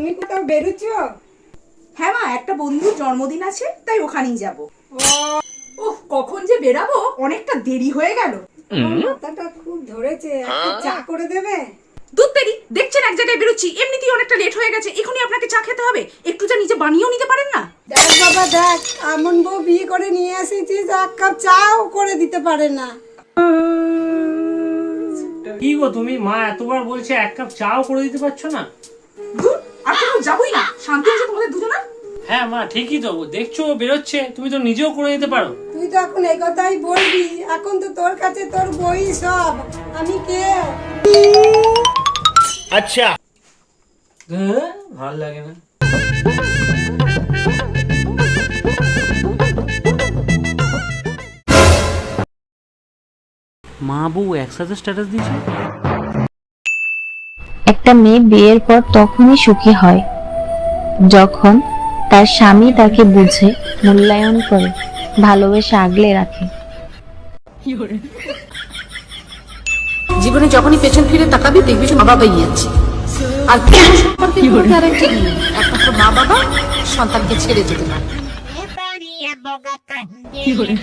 তুমি কোথাও বেরোচ্ছ? হ্যাঁ মা, একটা বন্ধুর জন্মদিন আছে, তাই ওখানেই যাব। ওহ, কখন যে বেরাবো, অনেকটা দেরি হয়ে গেল। মাথাটা খুব ধরেছে, একটা চা করে দেবে? দুধ পেরি দেখছেন, এক জায়গায় বেরোচ্ছি, এমনিতেই অনেকটা লেট হয়ে গেছে, এখনই আপনাকে চা খেতে হবে। একটু যা নিজে বানিয়েও নিতে পারেন না? দেখ বাবা দেখ, এমন বউ বিয়ে করে নিয়ে এসেছিস, এক কাপ চাও করে দিতে পারে না। কি গো তুমি, মা এতবার বলছে এক কাপ চাও করে দিতে পারছো না? ধুর, আর কোথাও যাবোই না, শান্তি আছে তোমাদের দুজনের। হ্যাঁ মা, ঠিকই তো, দেখছো ও বেরোচ্ছে, তুমি তো নিজেও করে দিতে পারো। তুই তো এখন এই কথাই বলবি, এখন তো তোর কাছে তোর বই সব, আমি কে? আচ্ছা, ভালো লাগে না। মা বউ একসাথে স্ট্যাটাস দিয়েছে। একটা মেয়ে বিয়ের পর তখনই সুখী হয় যখন তার স্বামী তাকে বুঝে, মূল্যায়ন করে, ভালোবেসে আগলে রাখে। জীবনে যখনই পেছন ফিরে তাকাবি দেখবি মা বাবাই আছে, আর কোনো সম্পর্কে কোনো গ্যারান্টি নেই। একমাত্র মা বাবা সন্তানকে ছেড়ে যেতে পারে। কি করে